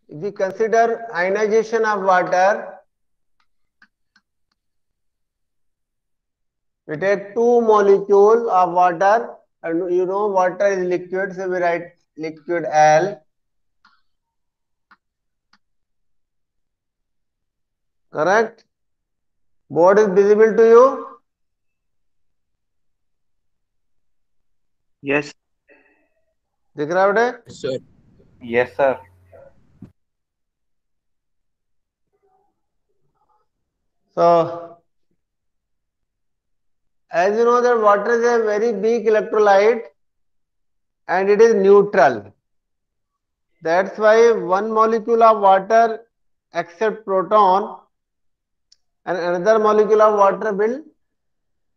If we consider ionization of water, we take two molecules of water, and you know water is liquid, so we write liquid L. Correct? Board is visible to you? Yes. दिख रहा है बेटे? Yes, sir. Yes, sir. So, as you know that water is a very big electrolyte and it is neutral. That's why one molecule of water accept proton and another molecule of water will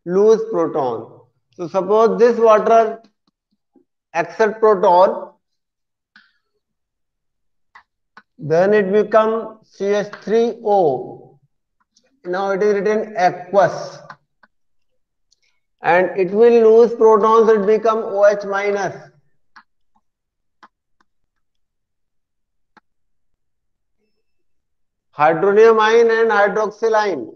lose proton. So suppose this water accept proton, then it become CH3O. Now it is written aqueous. And it will lose protons, it become OH minus. Hydronium ion and hydroxyl ion.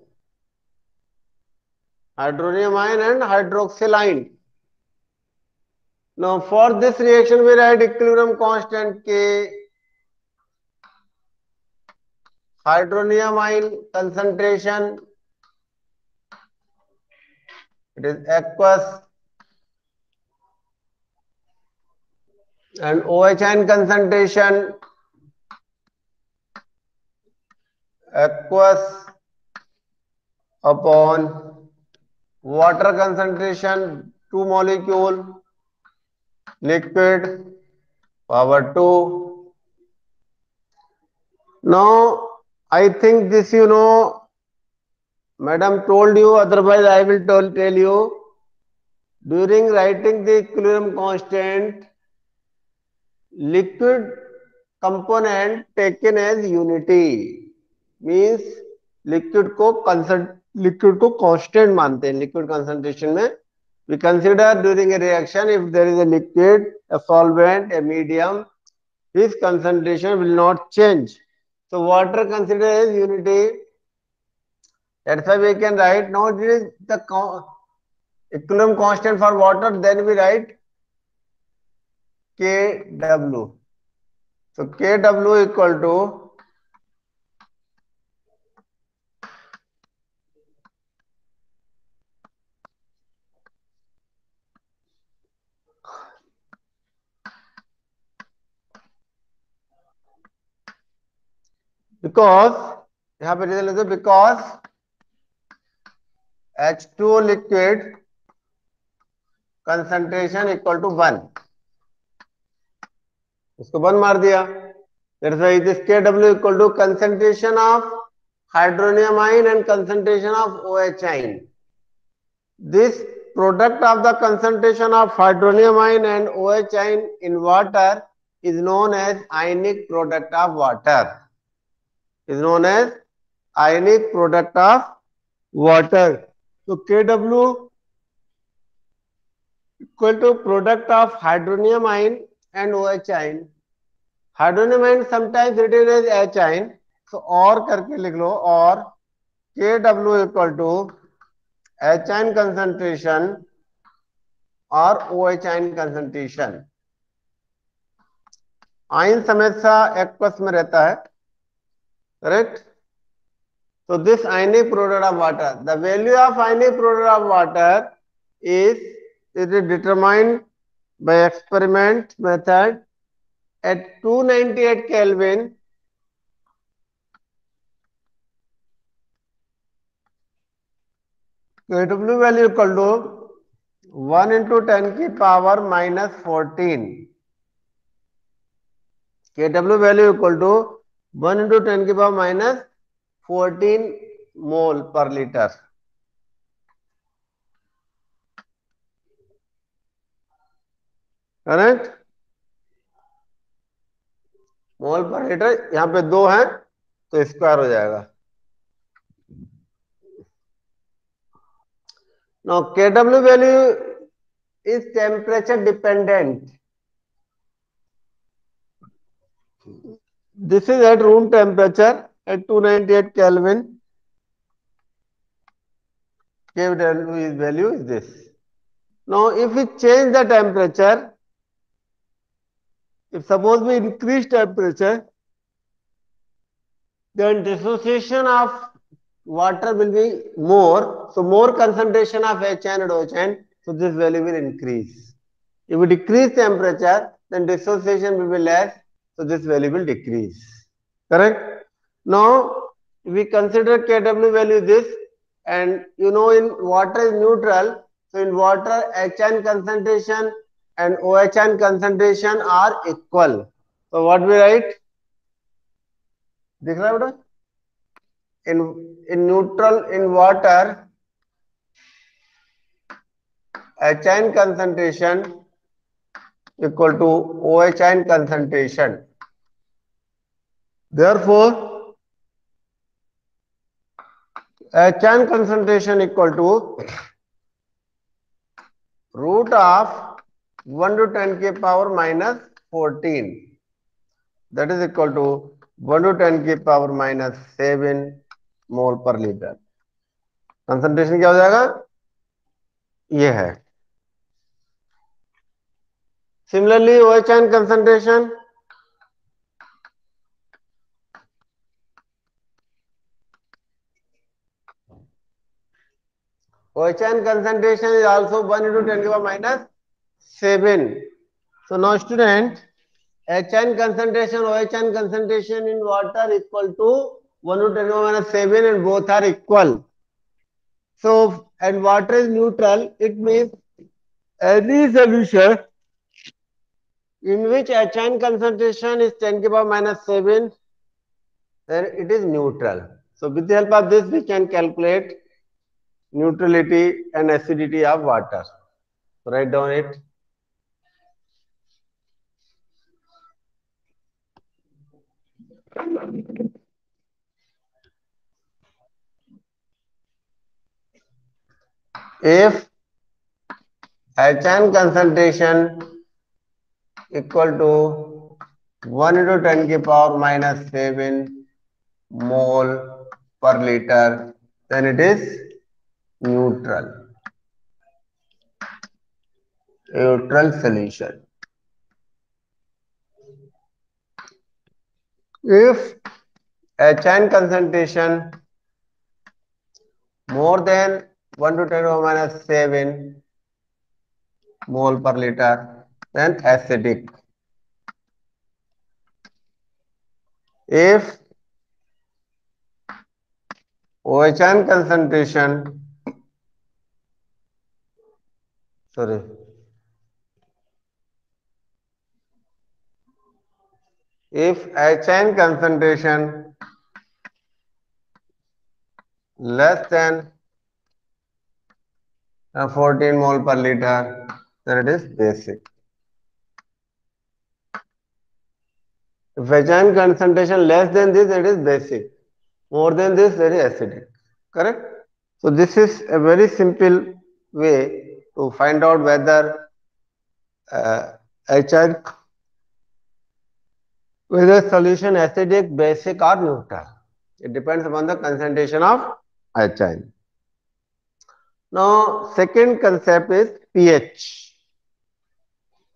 Hydronium ion and hydroxyl ion. Now for this reaction we write equilibrium constant K. Hydronium ion concentration, it is aqueous, and OH ion concentration, aqueous upon water concentration, 2 molecule, liquid, power 2. Now I think this you know, madam told you, otherwise I will tell you. During writing the equilibrium constant, liquid component taken as unity means liquid को constant मानते हैं. Liquid concentration में we consider during a reaction if there is a liquid, a solvent, a medium, his concentration will not change. So water considered as unity. That's why we can write now this is the equilibrium constant for water. Then we write Kw. So Kw equal to because यहाँ पे reason लेते because H2O liquid concentration equal to 1. इसको 1 मार दिया. That's why it is Kw equal to concentration of hydronium ion and concentration of OH ion. This product of the concentration of hydronium ion and OH ion in water is known as ionic product of water. Is known as ionic product of water. So Kw equal to product of hydronium ion and OH ion. Hydronium ion sometimes written as H ion. So और करके लिख लो और Kw equal to H ion concentration और OH ion concentration. Ion हमेशा aqueous में रहता है. Correct? So this ionic product of water, the value of ionic product of water is determined by experiment method at 298 Kelvin. Kw value equal to 1 into 10 की power minus 14. Kw value equal to 1 into 10 की power minus 14 mole per liter. Correct. मोल per litre यहाँ पे 2 है तो square हो जाएगा. Now Kw value is temperature dependent. This is at room temperature at 298 Kelvin. K value is this. Now, if we change the temperature, if suppose we increase temperature, then dissociation of water will be more. So, more concentration of HN and OHN. So, this value will increase. If we decrease temperature, then dissociation will be less. So, this value will decrease. Correct? Now, if we consider Kw value this, and you know in water is neutral. So, in water, HN concentration and OHN concentration are equal. So, what we write? दिख रहा है बेटा? In neutral, in water, HN concentration equal to OHN concentration. Therefore, HN concentration equal to root of 1 to 10 के power minus 14. That is equal to 1 to 10 के power minus 7 मोल per litre. Concentration क्या हो जाएगा? ये है. Similarly, OHN concentration is also 1 into 10 to the power minus 7. So now student, HN concentration, OHN concentration in water equal to 1 to 10 to the power minus 7 and both are equal. So, and water is neutral, it means any solution in which HN concentration is 10 to the power minus 7, then it is neutral. So, with the help of this, we can calculate neutrality and acidity of water. So, write down it. If HN concentration equal to 1 into 10 to the power minus 7 mole per liter, then it is neutral. Neutral solution. If HN concentration more than 1 to 10 to the power minus 7 mole per liter, then acidic. If OHN concentration, if HN concentration less than 14 mole per liter, then it is basic. If HN concentration less than this, it is basic. More than this, it is acidic. Correct? So this is a very simple way to find out whether HN, whether solution acidic, basic or neutral. It depends upon the concentration of HN. Now, second concept is pH.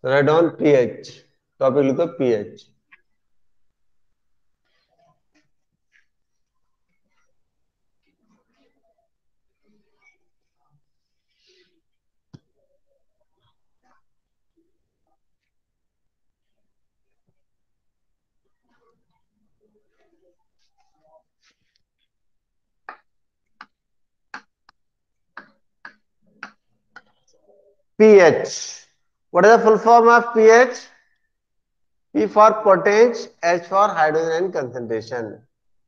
So write down pH. Topic लिखो pH. pH. What is the full form of pH? P for potenge, H for hydrogen concentration.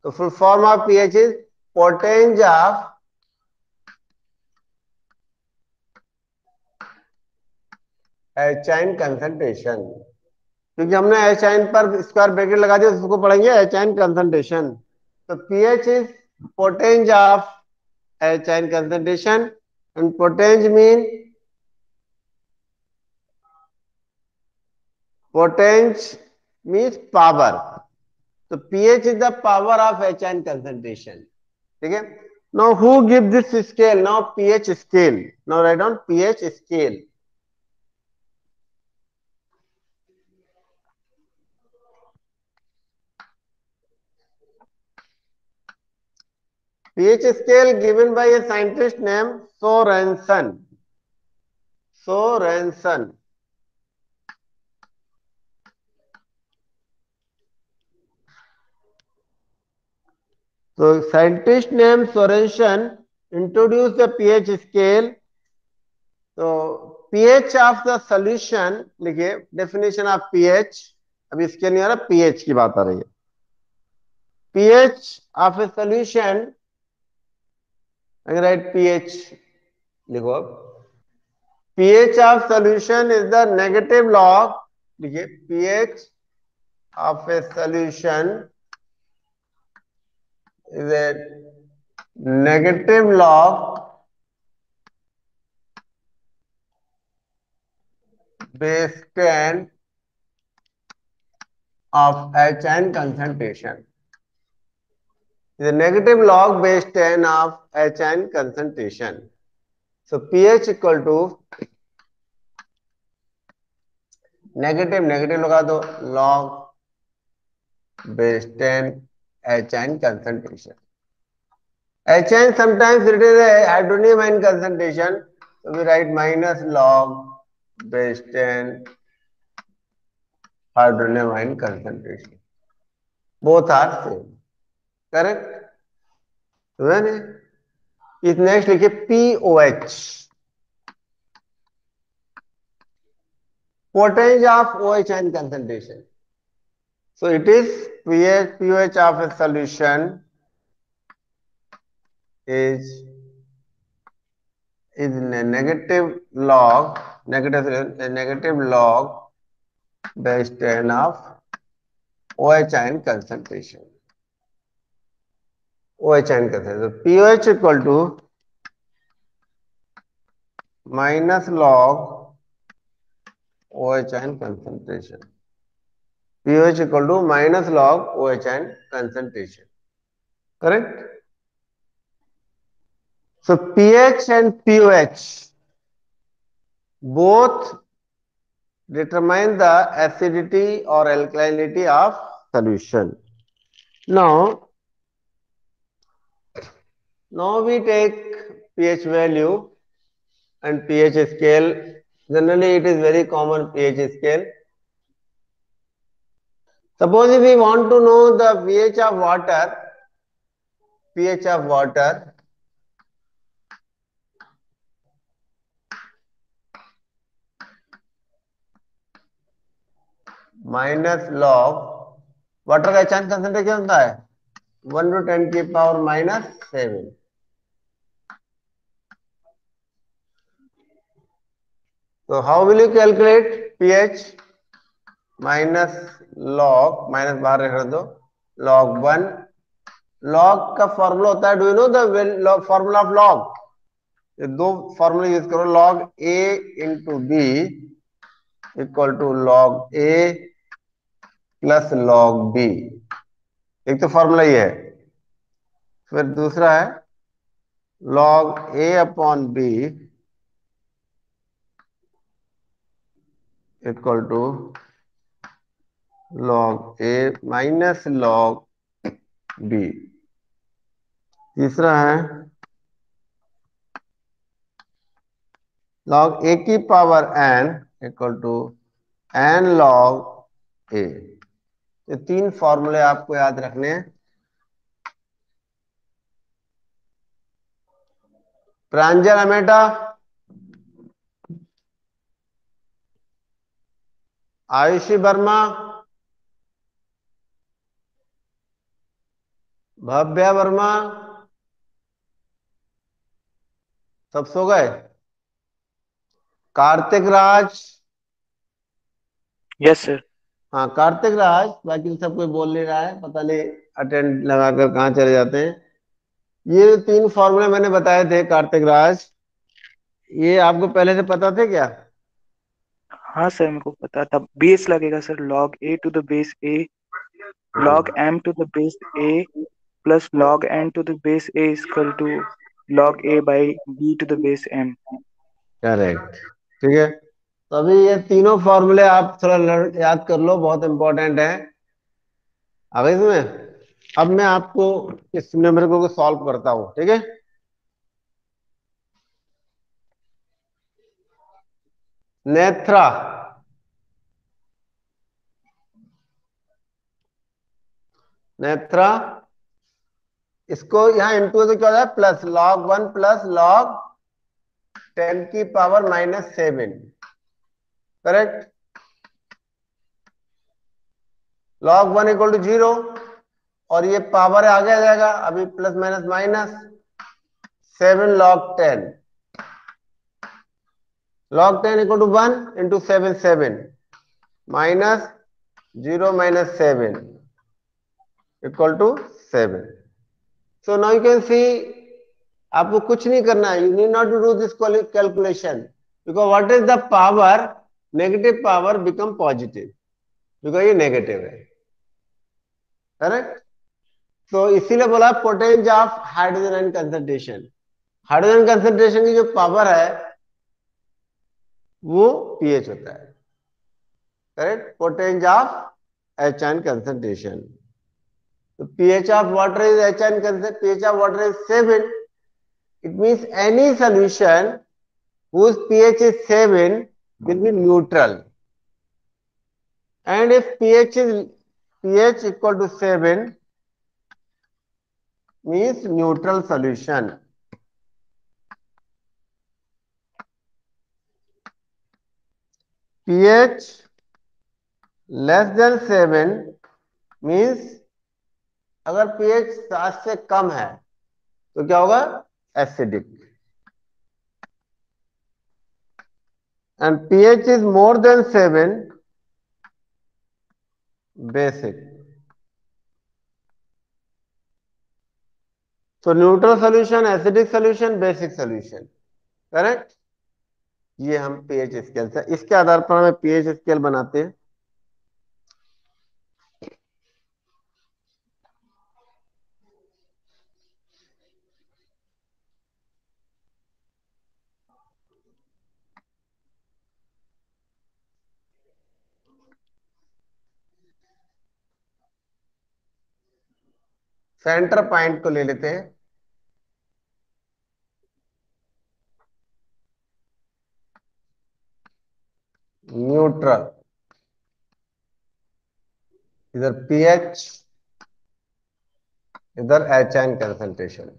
The full form of pH is potenge of HN concentration. क्योंकि हमने HN पर square bracket लगा दिया, उसको पढ़ेंगे HN concentration. तो pH is potenge of HN concentration, and potenge mean potenge means power. तो pH is the power of H ion concentration. ठीक है। Now who give this scale? Now pH scale. Now write down pH scale. pH scale given by a scientist named Sorensen. Sorensen. So scientist named Sorensen introduced the pH scale. तो pH of the solution लिखिए, definition of pH। अभी इसके नहीं आ रहा, pH की बात आ रही है। pH ऑफ ए सॉल्यूशन, अगर राइट pH लिखो अब। pH of solution is the negative log, लिखिए pH of A solution is a negative log base 10 of H ion concentration. Is a negative log base 10 of H ion concentration. So pH equal to negative, negative लगा दो, log base 10 H ion concentration. H ion sometimes it is a hydronium ion concentration, so we write minus log base 10 hydronium ion concentration. Both are same. Correct? When is next लिखिए POH, potential of OH ion concentration. So it is pH of a solution is a negative log, negative log base 10 of OH ion concentration. OH ion concentration. So pH equal to minus log OH ion concentration. pH equal to minus log OH ion concentration. Correct? So pH and pOH both determine the acidity or alkalinity of solution. Now we take pH value and pH scale. Generally it is very common pH scale. Suppose if we want to know the pH of water, minus log water का एचआयन concentration होता है 1 to 10 की power -7. So how will you calculate pH? Minus log, minus बाहर रख दो, log 1. Log का formula होता है, do you know the formula of log? ये दो फॉर्मूला यूज करो, log A into B equal to log A plus log B। एक तो फॉर्मूला ये है, फिर दूसरा है log A upon B equal to log A minus log B। तीसरा है log A की power n equal to n log A। ये तीन फॉर्मूले आपको याद रखने हैं। प्रांजल अमेटा, आयुषी वर्मा, भव्या वर्मा, सब सो गए? कार्तिक राज, यस सर। हाँ कार्तिक राज, बाकी सब कोई बोल नहीं रहा है, पता नहीं अटेंड लगाकर कहाँ चले जाते हैं। ये तीन फॉर्मूले मैंने बताए थे कार्तिक राज, ये आपको पहले से पता थे क्या? हाँ सर, मेरे को पता था। बेस लगेगा sir, log A to the base A, log M to the base A plus log N to the base A equal to log A by B to the base M. Correct. ठीक है, तो अभी ये तीनों फॉर्मूले आप थोड़ा याद कर लो, बहुत इंपॉर्टेंट है। आ गई इसमें? अब मैं आपको इस नंबर को सॉल्व करता हूं, ठीक है। नेत्रा, नेत्रा, इसको यहाँ इंटू तो क्या हो जाए, plus log 1 plus log 10⁻⁻7। Correct. Log 1 equal to 0, और ये पावर आगे आ जाएगा, अभी plus minus minus 7 log 10, log 10 equal to 1 into 7 minus 0 minus 7 equal to 7। So now you can see, आपको कुछ नहीं करना है, you need not to do this calculation, because what is the power, negative power become positive, because ये negative है। Correct. तो इसीलिए बोला potential of hydrogen ion concentration, hydrogen concentration की जो पावर है वो पीएच होता है। Correct, potential of H ion concentration. तो pH of water is H and pH of water is 7. It means any solution whose pH is 7 will be neutral. And if pH equal to 7 means neutral solution. pH less than 7 means अगर pH 7 से कम है तो क्या होगा, acidic. And pH is more than 7, basic. So neutral solution, acidic solution, basic solution. Correct. ये हम pH scale से, इसके आधार पर हमें पीएच स्केल बनाते हैं। सेंटर पॉइंट को ले लेते हैं, न्यूट्रल, इधर पीएच, इधर H ion concentration.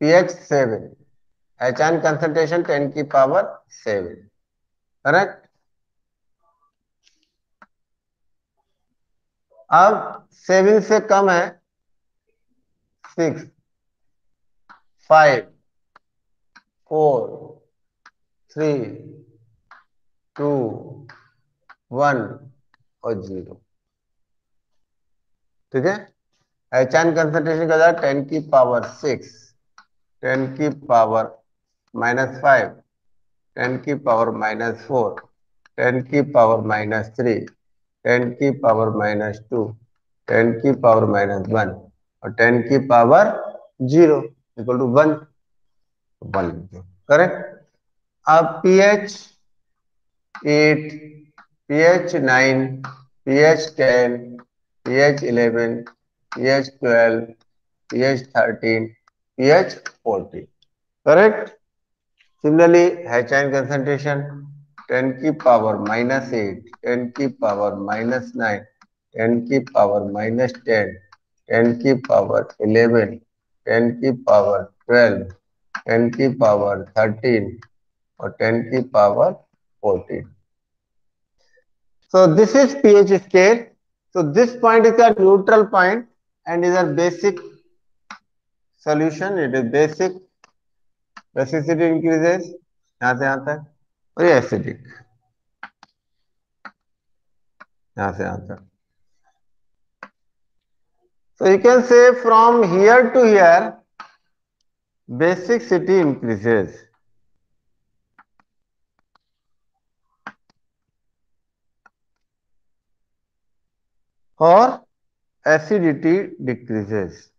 PH 7, H ion concentration 10⁻7। Correct. अब 7 से कम है, 6, 5, 4, 3, 2, 1 और 0। ठीक है, एच आयन कंसंट्रेशन का 10⁻6, 10⁻⁻5, 10⁻⁻4, 10⁻⁻3, 10⁻⁻2, 10⁻⁻1 और 10⁻0 इक्वल टू 1। करेक्ट। अब pH 8, pH 9, pH 10, pH 11, pH 12, pH 13, pH 14। Correct. Similarly, H ion concentration 10⁻⁻8, 10⁻⁻9, 10⁻⁻10, 10⁻11, 10⁻12, 10⁻13 और 10⁻14। So this is pH scale. So this point is a neutral point and is a basic solution. It is basic. Basicity increases यहाँ से यहाँ तक, और ये acidic यहाँ से यहाँ तक। So you can say from here to here, basicity increases. और acidity decreases.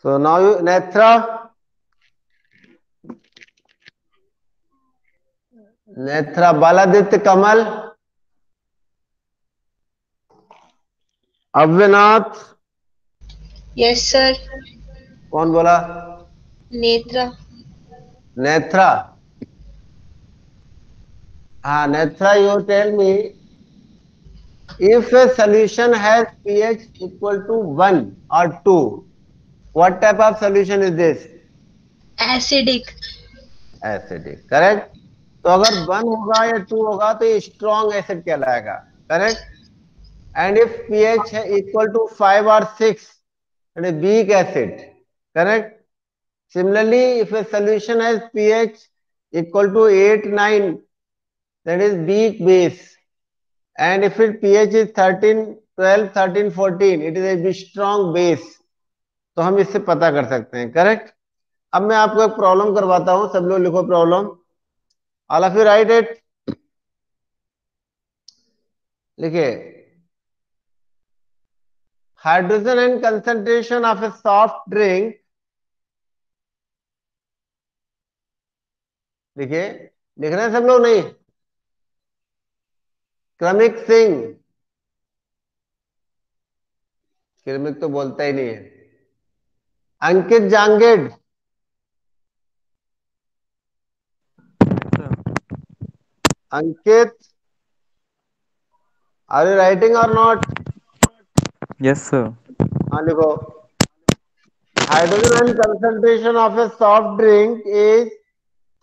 So now you Netra Baladitya Kamal Avyanath yes sir. कौन बोला? नेत्रा। नेत्रा. हाँ Netra, you tell me if a solution has pH equal to 1 or 2, what type of solution is this? Acidic. Acidic. Correct. तो अगर 1 होगा या 2 होगा तो ये स्ट्रॉन्ग एसिड कहलाएगा. करेक्ट. एंड इफ pH है इक्वल टू 5 और 6, it is weak acid. Correct. Similarly, if a solution has pH equal to 8, 9, that is weak base. And if its pH is 13, 12, 13, 14, it is a strong base. तो हम इससे पता कर सकते हैं. Correct. अब मैं आपको एक प्रॉब्लम करवाता हूं. सब लोग लिखो problem. All of you write it. लिखिए. Hydrogen and concentration of a soft drink. लिखिए. लिख रहे हैं सब लोग? नहीं. क्रमिक सिंह. क्रमिक तो बोलता ही नहीं है. Ankit Jangid. Ankit, are you writing or not? Yes, sir. हाँ लिखो. Hydrogen and concentration of a soft drink is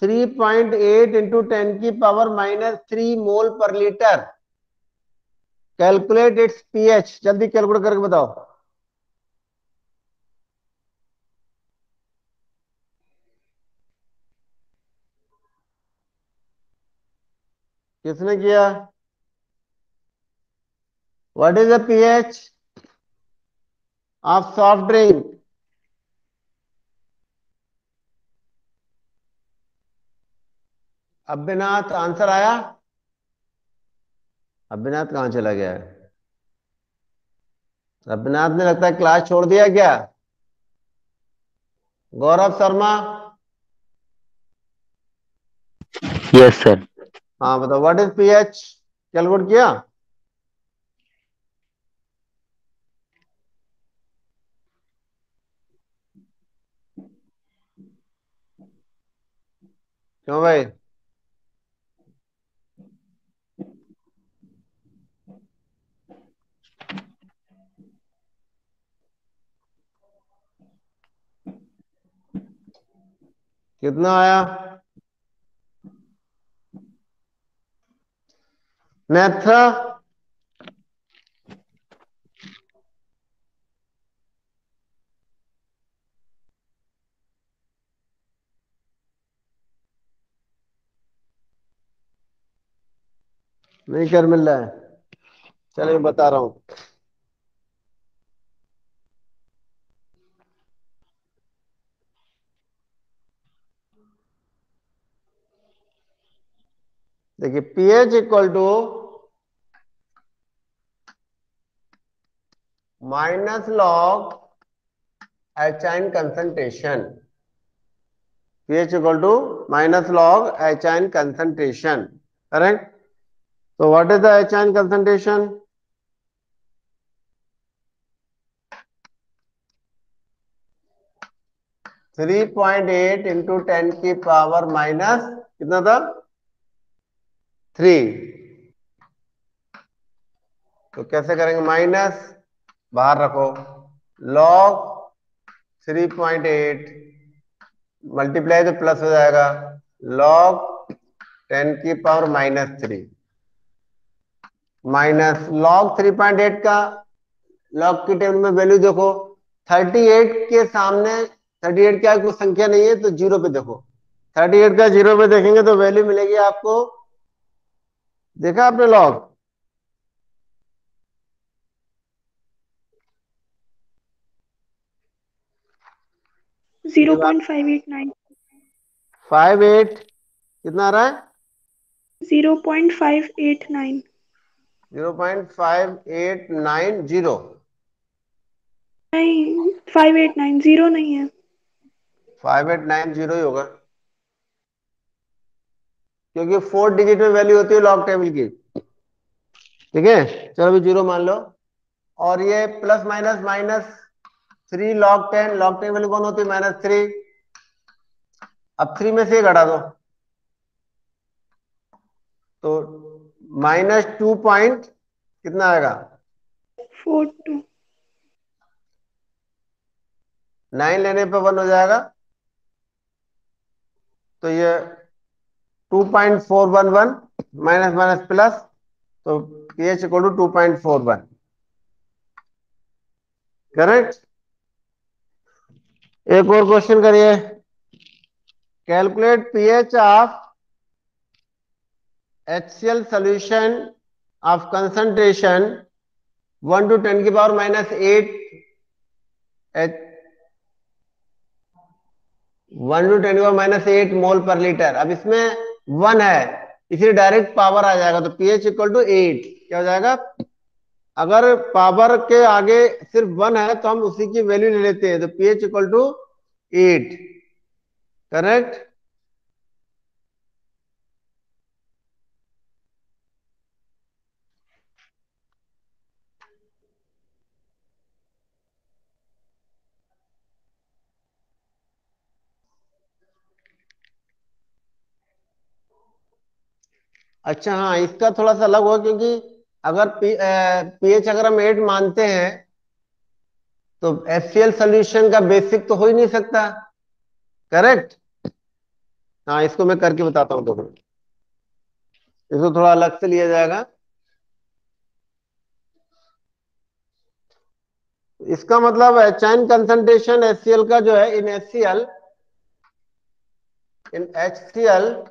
3.8 into 10 की power -3 mole per litre. Calculate its pH. जल्दी कैलकुलेट करके बताओ. किसने किया? What is the pH of soft drink? Abhinath, answer आया? अभिनाथ कहां चला गया है? अभिनाथ ने लगता है क्लास छोड़ दिया क्या? गौरव शर्मा. Yes sir. हाँ बताओ. What is pH? कैलकुलेट किया? क्यों भाई? कितना आया? नेत्रा. नहीं कर मिल रहा है. चलिए बता रहा हूं. देखिए pH equal to minus log H ion concentration. pH equal to minus log H ion concentration. Correct? So what is the H ion concentration? (3.8 into 10 की पावर माइनस कितना था? 3. तो कैसे करेंगे? माइनस बाहर रखो. log 3.8 मल्टीप्लाई तो प्लस हो जाएगा. log 10 की पावर -3 माइनस log 3.8 का लॉग की टेबल में वैल्यू देखो. 38 के सामने 38 क्या कोई संख्या नहीं है तो जीरो पे देखो. 38 का जीरो पे देखेंगे तो वैल्यू मिलेगी आपको. देखा आपने लॉग? $0.589. 58 कितना आ रहा है? 0.589। 0.5890। नहीं, 589 जीरो नहीं है। 5890 ही होगा, क्योंकि 4 डिजिट में वैल्यू होती है लॉग टेबल की। ठीक है, चलो अभी 0 मान लो। और ये plus minus minus 3 log 10, log 10 value कौन होती है? -3। अब 3 में से घटा दो, तो -2 पॉइंट कितना आएगा? 42। 9 लेने पे 1 हो जाएगा, तो ये 2.411 माइनस माइनस प्लस, तो pH इक्वल टू 2.41। करेक्ट। एक और क्वेश्चन करिए। Calculate pH of HCl solution of concentration 1 to 10 की पावर -8 1 to 10 की पावर -8 मोल पर लीटर। अब इसमें 1 है, इसलिए डायरेक्ट पावर आ जाएगा, तो pH इक्वल टू 8 क्या हो जाएगा? अगर पावर के आगे सिर्फ 1 है तो हम उसी की वैल्यू ले लेते हैं, तो pH इक्वल टू 8। करेक्ट। अच्छा हाँ, इसका थोड़ा सा अलग हुआ, क्योंकि अगर pH अगर हम 8 मानते हैं तो HCl सॉल्यूशन का बेसिक तो हो ही नहीं सकता। करेक्ट। हाँ, इसको मैं करके बताता हूँ, देखो इसको थोड़ा अलग से लिया जाएगा। इसका मतलब एचाइन कंसंट्रेशन HCl का जो है, in HCl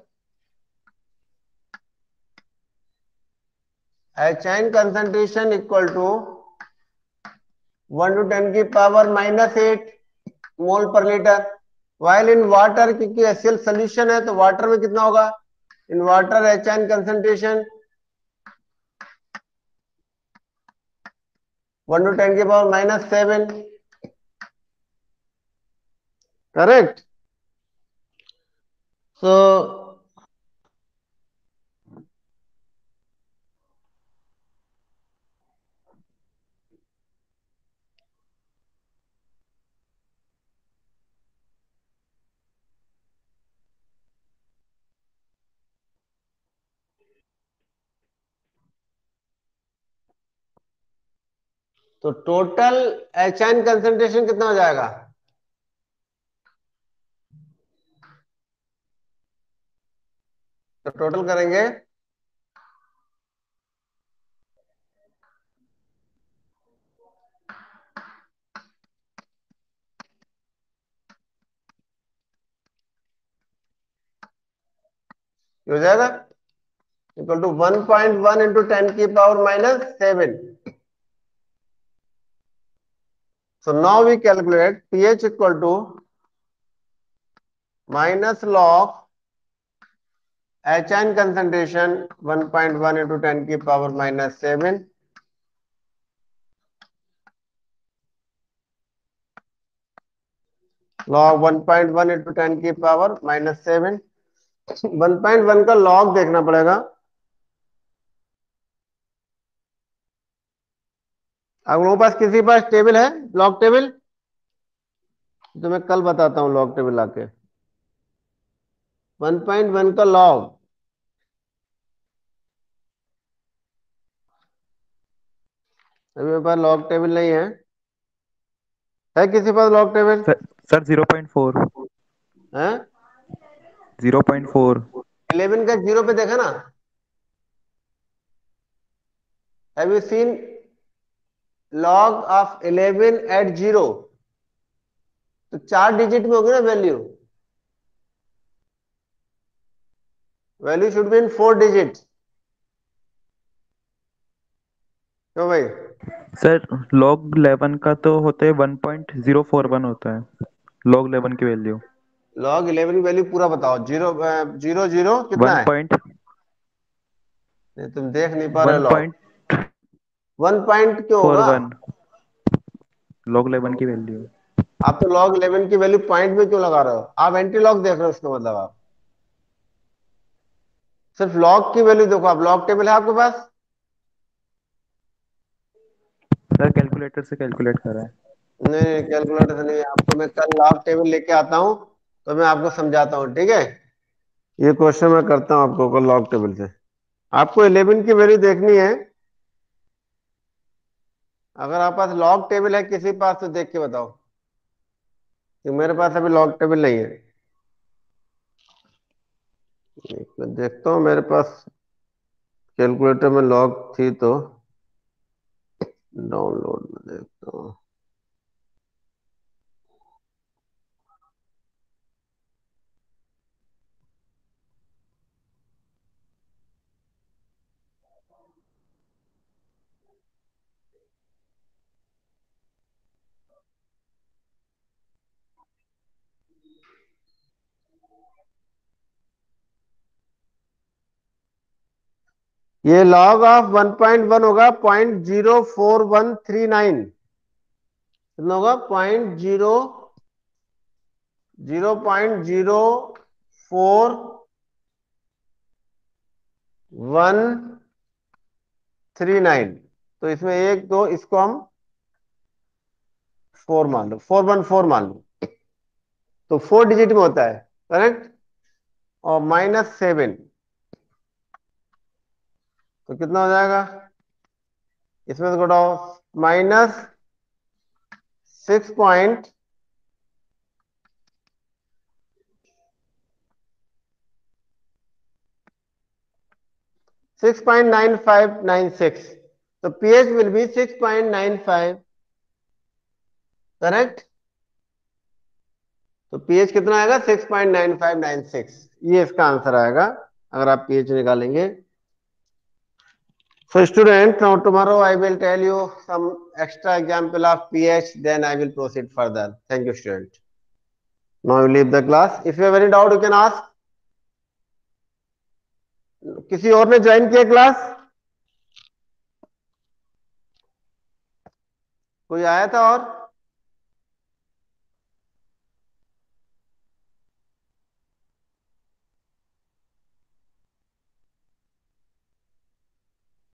H ion concentration equal to 1 to 10 की power -8 mole per litre. While in water, क्योंकि HCl सोल्यूशन है तो वाटर में कितना होगा? In water H ion concentration 1 to 10 की पावर -7। करेक्ट। सो तो टोटल एचाइन कंसंट्रेशन कितना हो जाएगा? तो टोटल करेंगे, हो जाएगा इक्वल टू 1.1 इंटू 10 की power -7। So now we calculate pH equal to minus log HN concentration 1.1 into 10 की पावर -7 log 1.1 into 10 की पावर -7। 1.1 का log देखना पड़ेगा। अगर लोगों के पास किसी के पास टेबल है, लॉग टेबल, तो मैं कल बताता हूँ लॉग टेबल आके। 1.1 का लॉग, अभी मेरे पास लॉग टेबल नहीं है किसी के पास लॉग टेबल? सर 0.4। है 0.4। 11 का 0 पे देखा ना? Have you seen log of 11 at 0? तो 4 डिजिट में होगी ना value. Value should be in 4 digit. क्यों भाई? सर log 11 का तो होता है 1.041 होता है log 11 की वैल्यू। log 11 की वैल्यू पूरा बताओ। 0 कितना वन है? पॉइंट नहीं, तुम देख नहीं पा रहे वन हो log। पॉइंट 1 पॉइंट क्यों फोर होगा? वन log 11 की वैल्यू। आप तो log 11 की वैल्यू पॉइंट में क्यों लगा रहे हो? आप एंटी लॉग देख रहे हो, इसका मतलब आप सिर्फ लॉग की वैल्यू देखो। आप लॉग टेबल है आपके पास? सर कैलकुलेटर से कैलकुलेट कर रहा है। नहीं, कैलकुलेटर से नहीं। आपको मैं कल लॉग टेबल लेके आता हूँ, तो मैं आपको समझाता हूँ, ठीक है? ये क्वेश्चन मैं करता हूँ आपको कल लॉग टेबल से। आपको 11 की वैल्यू देखनी है। अगर आप पास लॉग टेबल है किसी पास तो देख के बताओ, कि मेरे पास अभी लॉग टेबल नहीं है। मैं देखता हूँ मेरे पास कैलकुलेटर में लॉग थी तो डाउनलोड में देखता हूँ। ये लॉग ऑफ 1.1 होगा 0.04139। कितना होगा? 0.04139। तो इसमें एक दो, इसको हम 4 मान लो, 414 मान लो। तो 4 डिजिट में होता है, करेक्ट? और -7, तो कितना हो जाएगा? इसमें से घटाओ, -6 6.9596। तो pH will be 6.95, करेक्ट? तो pH कितना आएगा? 6.9596। ये इसका आंसर आएगा अगर आप pH निकालेंगे। So student, now tomorrow I will tell you some extra example of pH, then I will proceed further. Thank you student. Now you leave the class. If you have any doubt you can ask. किसी और ने join किया class? कोई आया था और?